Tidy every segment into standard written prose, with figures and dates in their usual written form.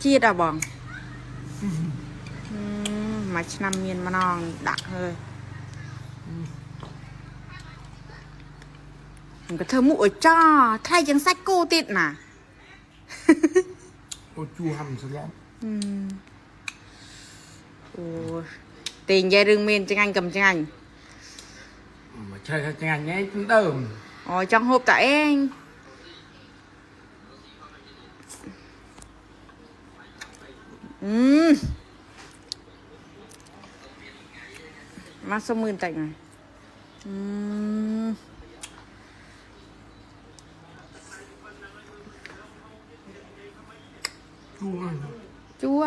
จีดอะบองมาชนำเมียนมานองดักเลยมันก็เธอมุ้ยจ้าไทยยังแซกกูติดน่ะโอ้จูหำซะแล้วโอ้ตีนยายรึงเมียนจังงันcầmจังงันมาใช่ใช่งานง่ายเดิมอ๋อจังหบแต่เองมาสมืนแต่งไงจั่ว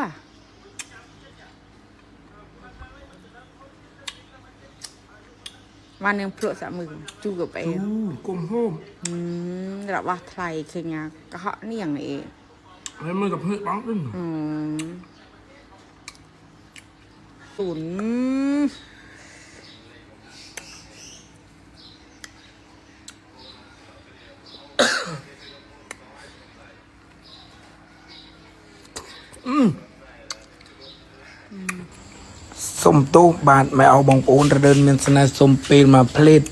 วันหนึ่งพลุสามมือจูกับไปกลมโฮมเราว่าไทยคืองานกระเหาะนี่อย่างนี้แล้วมือกับเพื่อนบ้างอึ้งศูนย์สมตู้บาทไม่เอาบองปูนระเดินเมียนสนาสมเปลมาเพลด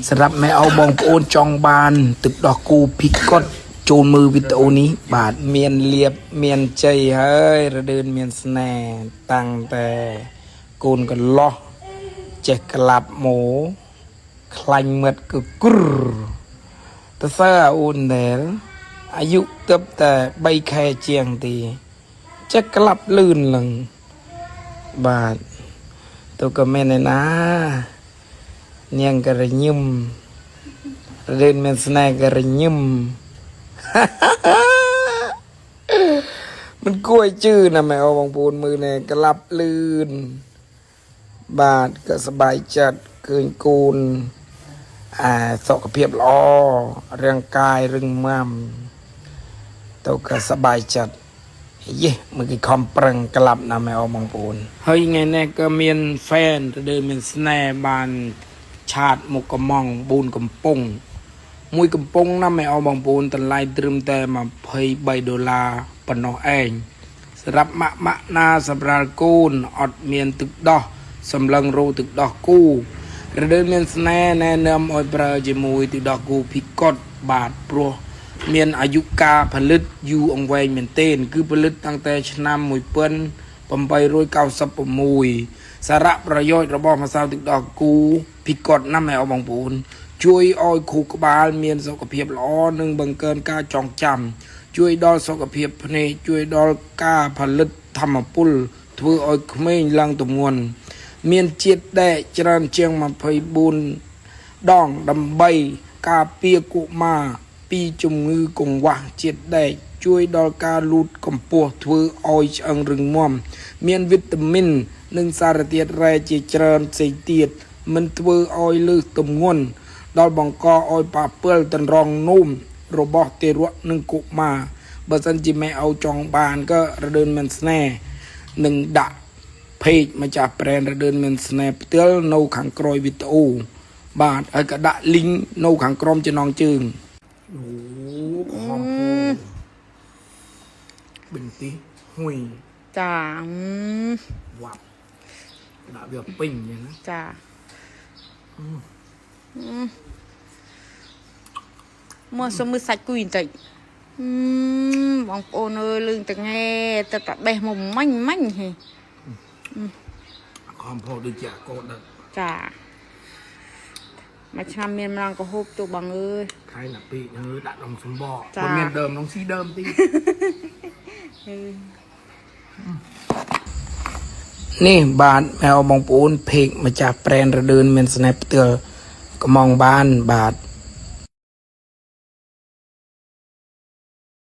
สำหรับไม่เอาบองปูนจองบานตึกดอกกูพิกดโจนมือวิดีโอนี้บาทเมียนเลียบเมียนใจเฮ้ยระเดินเมียนสนาตั้งแต่กูนกันล้อเจ็กกลับหมูคลายเมือดกึกรแต่เสื้ออุ่นเดลอายุเติบแต่ใบแค่เจียงตีจะกลับลื่นหลังบาทตัวก็แม่ในนะเนียงกระยิมเดินเมนสนายกระยิมมันกล้วยจื้อนะแม่เอาบางปูนมือเนี่ยกลับลื่นบาทก็สบายจัดเกินกูนสกเพียบล้อเรื่องกายเรื่องมั่มตัวก็สบายจัดเย่มือกี้คอมเปรังกลับนะแม่เอาบางปูนเฮ้ยไงเนี่ยก็เมียนแฟนเดินเมียนสแนบานชาติมุกกระมองบูนกำปงมวยกำปงนะแม่เอาบางปูนแต่ไล่ตรึมแต่มาเพย์$2ปนอเองสำหรับมะนาสำหรับกูนอดเมียนตึกดอกสำลังรูตึกดอกกู้เดินเมียนสแนแนะนำออยประจมวยตึกดอกกูพิกดบาทโปรเมียนอายุกาผลิตอยู่องไวเมียนเต้นคือผลิตตั้งแต่ชนะมวยเปิ้นปมไปรวยเก่าสับปมวยสาระประโยชน์ระบอบมาสาวตึกดอกกูพิกดน้ำแมวบางปูนช่วยอ้อยคูกบาลเมียนสกเพียบล้อหนึ่งบังเกินกาจองจำช่วยดอลสกเพียบพเนช่วยดอลกาผลิตธรรมปุลถืออ้อยไม่ลังตุมวนเมียนเจ็ดได้จรันเชียงมาเพยบุญดองดำใบกาเปียกุมาปีจมงือกงวะเจ็ดได้ช่วยดอลกาลูดกำปัวถืออ้อยอังรึงม่อมเมียนวิตามินหนึ่งสารเตียดแร่เจเจริญใส่เตียดมันถืออ้อยลือตุมงวนดอลบังกออ้อยปาเปิลตันรองนุ่มโรบอทเตระหนึ่งกุมาเบอร์ซันจิไม่เอาจองบานก็ระเดินมันแน่หนึ่งดะเพจมาจากแปรนระเดินมันแน่เตือนโนขังกรอยวิตาโอบาทไอกระดะลิงโนขังกรอมจะนองจึงโอ้คอมโพบินตีหุยจ้าวับดาเบียบปิ้งอย่างนั้นจ้ามื่อสมือสัตว์กุยติบางโอนลืมแต่ไงแต่ตัดใบหมุมมั่งเหรอคอมโพดูจากโกดจ้ามาชามเมียนมังก็ฮุบตัวบางใครหนักปีดัดลงสมบอกคนเมียนเดิมลงซีเดิมตีนี่บาทแมวบองปูนเพกมาจากแปรนระเดินเมียนสแนปเตอร์ก็มองบ้านบาท